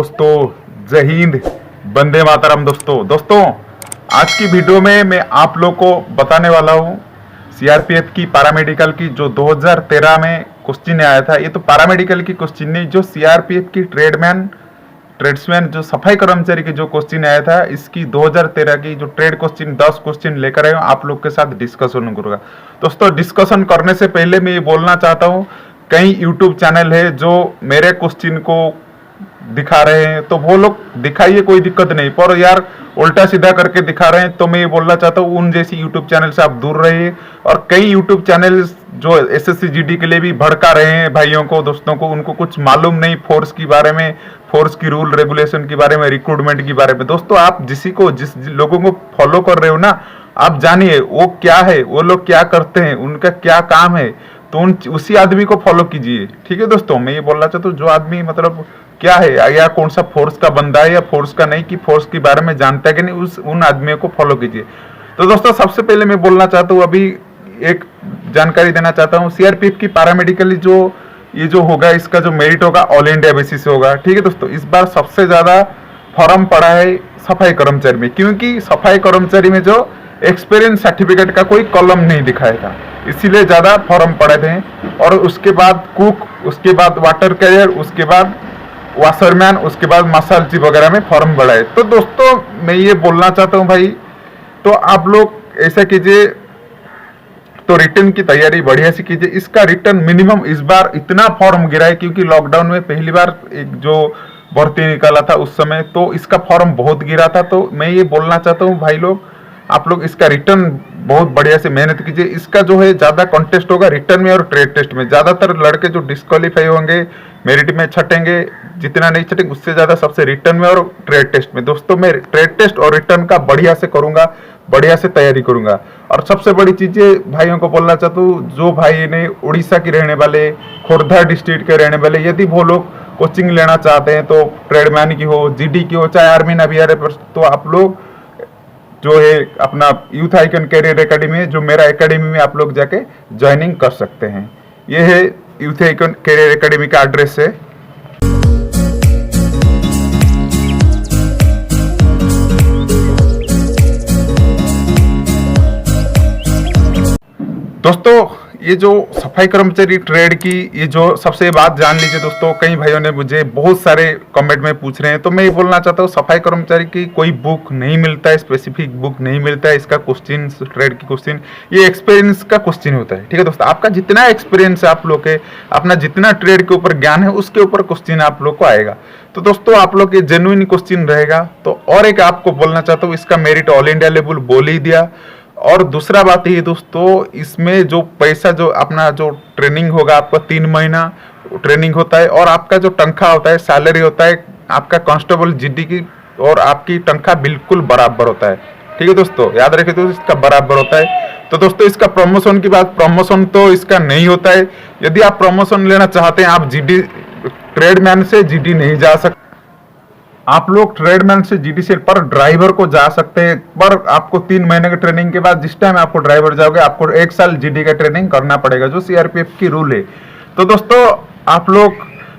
दोस्तों जय हिंद, वंदे मातरम। दोस्तों आज की वीडियो में मैं आप लोग को बताने वाला हूँ सीआरपीएफ की पैरामेडिकल की जो 2013 में क्वेश्चन आया था। ये तो पैरामेडिकल की क्वेश्चन नहीं, जो सीआरपीएफ की ट्रेड्समैन जो सफाई कर्मचारी की जो क्वेश्चन आया था, इसकी 2013 की जो ट्रेड क्वेश्चन 10 क्वेश्चन लेकर आए हूँ, आप लोग के साथ डिस्कशन करूंगा। दोस्तों डिस्कशन करने से पहले मैं ये बोलना चाहता हूँ, कई यूट्यूब चैनल है जो मेरे क्वेश्चन को दिखा रहे हैं, तो वो लोग दिखाइए, कोई दिक्कत नहीं, पर यार उल्टा सीधा करके दिखा रहे हैं तो मैं ये बोलना चाहता हूँ उन जैसी यूट्यूब चैनल से आप दूर रहिए। और कई यूट्यूब चैनल जो एसएससी जीडी के लिए भी भड़का रहे हैं भाइयों को, दोस्तों को, उनको कुछ मालूम नहीं फोर्स के बारे में, फोर्स की रूल रेगुलेशन के बारे में, रिक्रूटमेंट के बारे में। दोस्तों आप जिस लोगों को फॉलो कर रहे हो ना, आप जानिए वो क्या है, वो लोग क्या करते हैं, उनका क्या काम है, तो उसी आदमी को फॉलो कीजिए। ठीक है दोस्तों, मैं ये बोलना चाहता हूँ जो आदमी मतलब क्या है या कौन सा फोर्स का बंदा है या फोर्स का नहीं, कि फोर्स के बारे में जानता है कि नहीं, उन आदमियों को फॉलो कीजिए। तो दोस्तों सबसे पहले मैं बोलना चाहता हूँ, अभी एक जानकारी देना चाहता हूँ, सीआरपीएफ की पैरामेडिकल ये जो होगा, इसका जो मेरिट होगा ऑल इंडिया बेसिस से होगा। ठीक है दोस्तों, इस बार सबसे ज्यादा फॉर्म पड़ा है सफाई कर्मचारी में, क्योंकि सफाई कर्मचारी में जो एक्सपीरियंस सर्टिफिकेट का कोई कॉलम नहीं दिखाया था, इसीलिए ज्यादा फॉर्म पड़े थे। और उसके बाद कुक, उसके बाद वाटर कैरियर, उसके बाद वाशरमैन, उसके बाद मसालची वगैरह में फॉर्म बढ़ाए। तो दोस्तों मैं ये बोलना चाहता हूँ भाई, तो आप लोग ऐसा कीजिए, तो रिटर्न की तैयारी बढ़िया से कीजिए। इसका रिटर्न मिनिमम इस बार इतना फॉर्म गिरा है, क्योंकि लॉकडाउन में पहली बार एक जो भर्ती निकाला था उस समय तो इसका फॉर्म बहुत गिरा था। तो मैं ये बोलना चाहता हूँ भाई लोग, आप लोग इसका रिटर्न बहुत बढ़िया से मेहनत कीजिए। इसका जो है ज्यादा कॉन्टेस्ट होगा रिटर्न में और ट्रेड टेस्ट में। ज्यादातर लड़के जो डिस्क्वालीफाई होंगे, मेरिट में छटेंगे, जितना नहीं छटेंगे उससे ज्यादा सबसे रिटर्न में और ट्रेड टेस्ट में। दोस्तों मैं ट्रेड टेस्ट और रिटर्न का बढ़िया से करूंगा, बढ़िया से तैयारी करूंगा। और सबसे बड़ी चीज भाइयों को बोलना चाहता हूँ, जो भाई ने उड़ीसा के रहने वाले, खोर्धा डिस्ट्रिक्ट के रहने वाले, यदि वो लोग कोचिंग लेना चाहते हैं, तो ट्रेडमैन की हो, जीडी की हो, चाहे आर्मी नेवी एयर फोर्स, तो आप लोग जो है अपना यूथ आइकन कैरियर एकेडमी है, जो मेरा एकेडमी में आप लोग जाके ज्वाइनिंग कर सकते हैं। ये है यूथ आइकन कैरियर एकेडमी का एड्रेस है। दोस्तों ये जो सफाई कर्मचारी ट्रेड की ये जो सबसे बात जान लीजिए दोस्तों, कई भाइयों ने मुझे बहुत सारे कमेंट में पूछ रहे हैं, तो मैं ये बोलना चाहता हूँ सफाई कर्मचारी की कोई बुक नहीं मिलता है, स्पेसिफिक बुक नहीं मिलता है। इसका क्वेश्चन, ट्रेड की क्वेश्चन, ये एक्सपीरियंस का क्वेश्चन होता है। ठीक है दोस्तों, आपका जितना एक्सपीरियंस है, आप लोग के अपना जितना ट्रेड के ऊपर ज्ञान है, उसके ऊपर क्वेश्चन आप लोग को आएगा। तो दोस्तों आप लोग ये जेन्युइन क्वेश्चन रहेगा। तो और एक आपको बोलना चाहता हूँ, इसका मेरिट ऑल इंडिया लेवल बोल ही दिया। और दूसरा बात ये दोस्तों, इसमें जो पैसा, जो अपना जो ट्रेनिंग होगा, आपका 3 महीना ट्रेनिंग होता है, और आपका जो तनख्वाह होता है, सैलरी होता है आपका कांस्टेबल जीडी की, और आपकी तनख्वाह बिल्कुल बराबर होता है। ठीक है दोस्तों, याद रखिए दोस्तों, इसका बराबर होता है। तो दोस्तों इसका प्रमोशन की बात, प्रमोशन तो इसका नहीं होता है। यदि आप प्रमोशन लेना चाहते हैं, आप जीडी ट्रेडमैन से जीडी नहीं जा सकते, आप लोग ट्रेडमैन से जीडीसी पर ड्राइवर को जा सकते हैं, पर आपको 3 महीने की ट्रेनिंग के बाद, जिस टाइम आपको ड्राइवर जाओगे, आपको 1 साल जीडी का ट्रेनिंग करना पड़ेगा, जो सीआरपीएफ की रूल है। तो दोस्तों आप लोग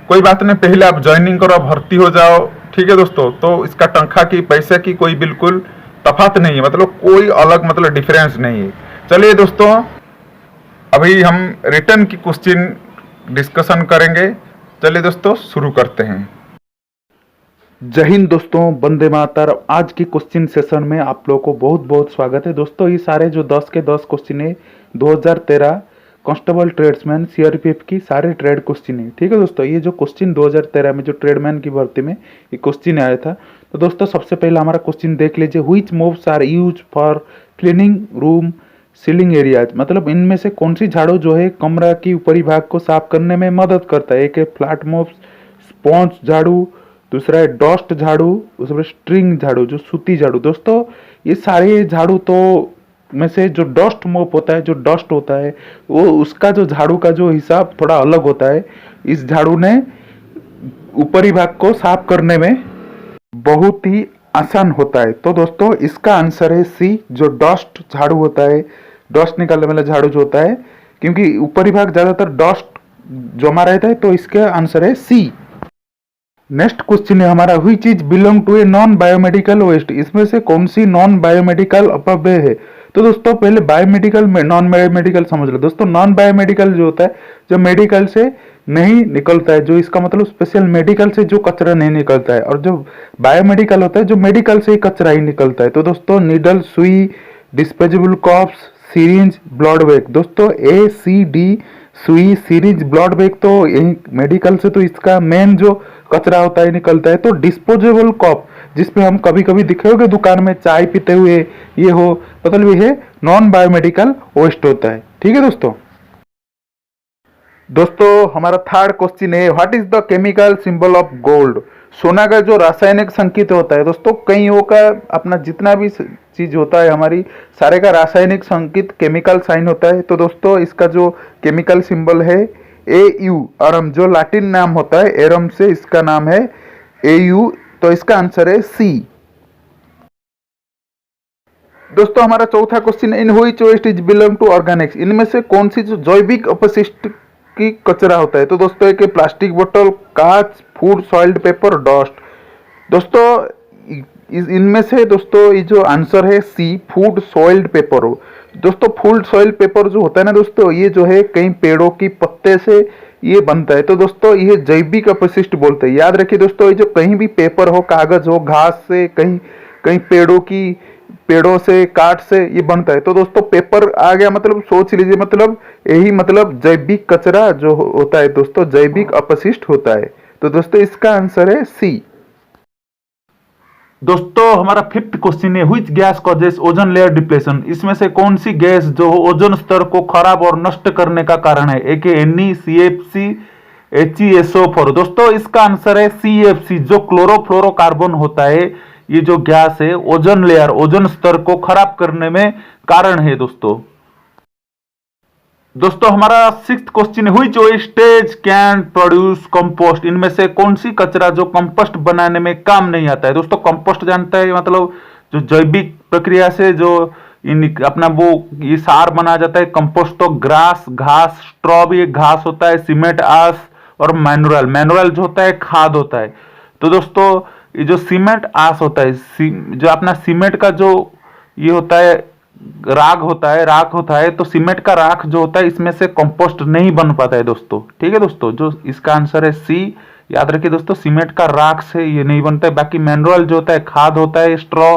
कोई बात नहीं, पहले आप ज्वाइनिंग करो, भर्ती हो जाओ। ठीक है दोस्तों, तो इसका तनख्वाह की, पैसे की कोई बिल्कुल तफात नहीं है, मतलब कोई अलग मतलब डिफरेंस नहीं है। चलिए दोस्तों अभी हम रिटर्न की क्वेश्चन डिस्कशन करेंगे। चलिए दोस्तों शुरू करते हैं। जय हिंद दोस्तों, वंदे मातरम। आज की क्वेश्चन सेशन में आप लोगों को बहुत बहुत स्वागत है। दोस्तों ये सारे जो 10 के 10 क्वेश्चन है 2013 कांस्टेबल ट्रेड्समैन सीआरपीएफ की सारे ट्रेड क्वेश्चन है। ठीक है दोस्तों, ये जो क्वेश्चन 2013 में जो ट्रेडमैन की भर्ती में ये क्वेश्चन आया था, तो दोस्तों सबसे पहला हमारा क्वेश्चन देख लीजिए, which mops are use for cleaning room ceiling areas, मतलब इनमें से कौन सी झाड़ू जो है कमरा की ऊपरी भाग को साफ करने में मदद करता है। एक है फ्लैट मोप्स, स्पॉन्ज झाड़ू, दूसरा है डस्ट झाड़ू, दूसरा स्ट्रिंग झाड़ू, जो सूती झाड़ू। दोस्तों ये सारे झाड़ू तो में से जो डस्ट मोप होता है, जो डस्ट होता है, वो उसका जो झाड़ू का जो हिसाब थोड़ा अलग होता है। इस झाड़ू ने ऊपरी भाग को साफ करने में बहुत ही आसान होता है। तो दोस्तों इसका आंसर है सी, जो डस्ट झाड़ू होता है, डस्ट निकालने वाला झाड़ू जो होता है, क्योंकि ऊपरी भाग ज्यादातर डस्ट जमा रहता है, तो इसका आंसर है सी। नेक्स्ट क्वेश्चन है हमारा, which is belong to a non biomedical waste, इसमें से कौन सी नॉन बायोमेडिकल अपव्यय है। तो दोस्तों पहले बायोमेडिकल में नॉन बायोमेडिकल समझ लो। दोस्तों नॉन बायोमेडिकल जो होता है, जो मेडिकल से नहीं निकलता है, जो इसका मतलब स्पेशल मेडिकल से जो कचरा नहीं निकलता है, और जो बायोमेडिकल होता है जो मेडिकल से ही कचरा ही निकलता है। तो दोस्तों नीडल, सुई, disposable cups, syringe, blood bag. दोस्तों ACD, सुई, सिरिंज, ब्लड बैग तो यही मेडिकल से तो इसका मेन जो कचरा होता है निकलता है। तो डिस्पोजेबल कप जिसपे हम कभी कभी दिखे होगे दुकान में चाय पीते हुए, ये हो, मतलब ये नॉन बायोमेडिकल वेस्ट होता है। ठीक है दोस्तों। दोस्तों हमारा थर्ड क्वेश्चन है, what is the chemical symbol of gold. सोना का जो रासायनिक संकेत होता है दोस्तों, कईयों का अपना जितना भी चीज होता है हमारी सारे का रासायनिक संकेत केमिकल साइन होता है। तो दोस्तों इसका जो केमिकल सिंबल है AU, और जो लैटिन नाम होता है एरम से इसका नाम है AU। तो इसका आंसर है C। दोस्तों हमारा चौथा question, in which waste is belong to organics, इनमें से कौन सी जो जैविक अपशिष्ट की कचरा होता है। तो दोस्तों एक प्लास्टिक बोतल, कांच, फूड सॉइल्ड पेपर, डस्ट। दोस्तों इनमें से दोस्तों ये जो आंसर है C, फूड सॉइल्ड पेपर हो। दोस्तों फूड सॉइल्ड पेपर जो होता है ना दोस्तों, ये जो है कई पेड़ों की पत्ते से ये बनता है। तो दोस्तों ये जैविक अपशिष्ट बोलते हैं। याद रखिए दोस्तों, ये जो कहीं भी पेपर हो, कागज हो, घास से, कहीं कहीं पेड़ों से, काट से ये बनता है। तो दोस्तों पेपर आ गया, मतलब सोच लीजिए, मतलब यही मतलब जैविक कचरा जो होता है दोस्तों, जैविक अपशिष्ट होता है। तो दोस्तों इसका आंसर है C। दोस्तों हमारा फिफ्थ क्वेश्चन है, which gas causes ozone layer depletion, इसमें से कौन सी गैस जो ओजोन स्तर को खराब और नष्ट करने का कारण है। एक Ne, CFC, HESO4। दोस्तों इसका आंसर है CFC, जो क्लोरोफ्लोरोकार्बन होता है। ये जो गैस है ओजोन लेयर, ओजोन स्तर को खराब करने में कारण है दोस्तों। दोस्तों हमारा सिक्स्थ क्वेश्चन है, which wastage can produce compost, इनमें से कौन सी कचरा जो कंपोस्ट बनाने में काम नहीं आता है। दोस्तों कंपोस्ट जानते हैं, मतलब जो जैविक प्रक्रिया से जो अपना वो ये सार बनाया जाता है कंपोस्ट। तो ग्रास, घास, स्ट्रॉ भी एक घास होता है, सीमेंट, आस, और मैनुअल जो होता है खाद होता है। तो दोस्तों ये जो सीमेंट आस होता है, जो अपना सीमेंट का जो ये होता है राख होता है, तो सीमेंट का राख जो होता है इसमें से कंपोस्ट नहीं बन पाता है दोस्तों। ठीक है दोस्तों, जो इसका आंसर है C। याद रखिए दोस्तों, सीमेंट का राख से ये नहीं बनता है। बाकी मैनुअल जो होता है खाद होता है, स्ट्रॉ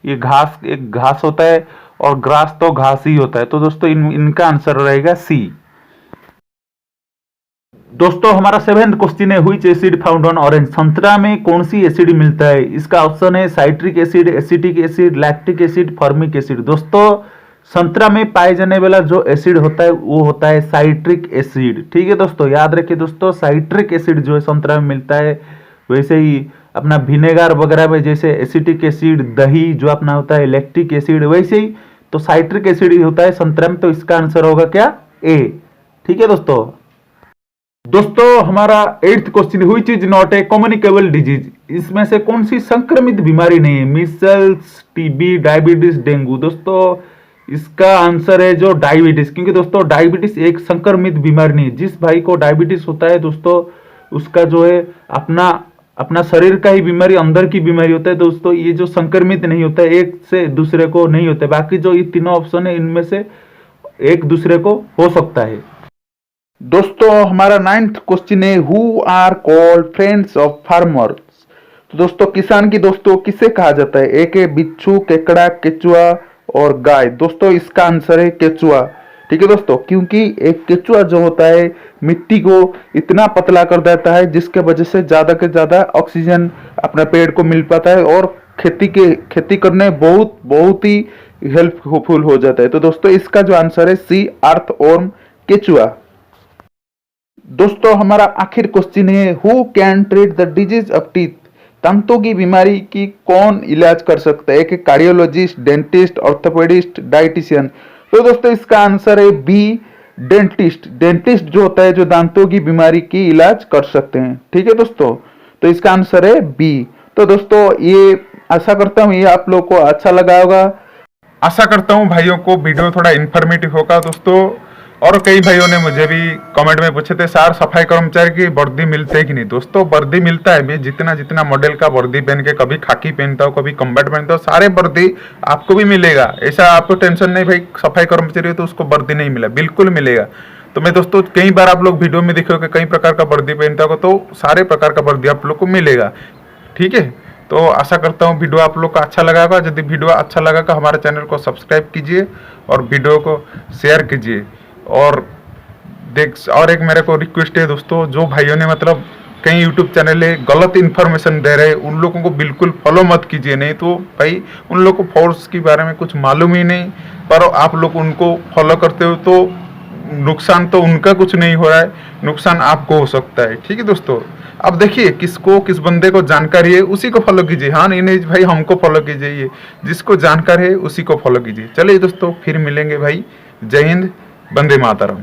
ये घास, एक घास होता है, और ग्रास तो घास ही होता है। तो दोस्तों इनका आंसर रहेगा C। दोस्तों हमारा सेवेंथ क्वेश्चन है, which acid found on orange, संतरा में कौन सी एसिड मिलता है। इसका ऑप्शन है citric acid, acetic acid, lactic acid, formic acid. दोस्तों संतरा में पाए जाने वाला जो एसिड होता है वो होता है साइट्रिक एसिड। ठीक है दोस्तों, याद रखिए दोस्तों, साइट्रिक एसिड जो है संतरा में मिलता है। वैसे ही अपना विनेगर वगैरह में जैसे एसिटिक एसिड, दही जो अपना होता है लैक्टिक एसिड, वैसे ही तो साइट्रिक एसिड ही होता है संतरा में। तो इसका आंसर होगा क्या A। ठीक है दोस्तों। दोस्तों हमारा eighth question, which is not a communicable disease, इसमें से कौन सी संक्रमित बीमारी नहीं है। Micelles, TB, diabetes, dengue. दोस्तों इसका आंसर है जो डायबिटीज, क्योंकि दोस्तों डायबिटीज एक संक्रमित बीमारी नहीं है। जिस भाई को डायबिटीज होता है दोस्तों, उसका जो है अपना शरीर का ही बीमारी, अंदर की बीमारी होता है दोस्तों। ये जो संक्रमित नहीं होता है, एक से दूसरे को नहीं होता है। बाकी जो ये तीनों ऑप्शन है इनमें से एक दूसरे को हो सकता है। दोस्तों हमारा नाइन्थ क्वेश्चन है, who are called friends of farmers. तो दोस्तों किसान की दोस्तों किसे कहा जाता है। एक है बिच्छू, केकड़ा, केचुआ और गाय। दोस्तों इसका आंसर है केचुआ। ठीक है दोस्तों, क्योंकि एक केचुआ जो होता है मिट्टी को इतना पतला कर देता है जिसके वजह से ज्यादा से ज्यादा ऑक्सीजन अपने पेड़ को मिल पाता है, और खेती करने बहुत ही हेल्पफुल हो जाता है। तो दोस्तों इसका जो आंसर है C, अर्थवर्म, केचुआ। दोस्तों हमारा आखिर क्वेश्चन है, who can treat the disease of teeth, दांतों की बीमारी की कौन इलाज कर सकता है। एक कार्डियोलॉजिस्ट, डेंटिस्ट, ऑर्थोपेडिस्ट, डाइटिशियन। तो दोस्तों इसका आंसर है B, डेंटिस्ट। डेंटिस्ट जो होता है जो दांतों की बीमारी की इलाज कर सकते हैं। ठीक है दोस्तों, तो इसका आंसर है B। तो दोस्तों ये आशा करता हूँ ये आप लोग को अच्छा लगा होगा। आशा करता हूँ भाइयों को वीडियो थोड़ा इन्फॉर्मेटिव होगा दोस्तों। और कई भाइयों ने मुझे भी कमेंट में पूछे थे, सर सफाई कर्मचारी की वर्दी मिलते है कि नहीं। दोस्तों वर्दी मिलता है, मैं जितना जितना मॉडल का वर्दी पहन के, कभी खाकी पहनता हूँ, कभी कम्बैट पहनता हूँ, सारे वर्दी आपको भी मिलेगा। ऐसा आपको टेंशन नहीं भाई सफाई कर्मचारी है तो उसको वर्दी नहीं मिला, बिल्कुल मिलेगा। तो मैं दोस्तों कई बार आप लोग वीडियो में देखोगे कई प्रकार का वर्दी पहनता होगा, तो सारे प्रकार का वर्दी आप लोग को मिलेगा। ठीक है, तो आशा करता हूँ वीडियो आप लोग का अच्छा लगा होगा। यदि वीडियो अच्छा लगा तो हमारे चैनल को सब्सक्राइब कीजिए और वीडियो को शेयर कीजिए। और और एक मेरे को रिक्वेस्ट है दोस्तों, जो भाइयों ने मतलब कई यूट्यूब चैनल है गलत इन्फॉर्मेशन दे रहे हैं, उन लोगों को बिल्कुल फॉलो मत कीजिए। नहीं तो भाई उन लोगों को फोर्स के बारे में कुछ मालूम ही नहीं, पर आप लोग उनको फॉलो करते हो तो नुकसान तो उनका कुछ नहीं हो रहा है, नुकसान आपको हो सकता है। ठीक है दोस्तों, अब देखिए किसको किस बंदे को जानकारी है उसी को फॉलो कीजिए। हाँ नहीं नहीं भाई हमको फॉलो कीजिए, ये जिसको जानकारी है उसी को फॉलो कीजिए। चलिए दोस्तों फिर मिलेंगे भाई, जय हिंद, वंदे मातरम।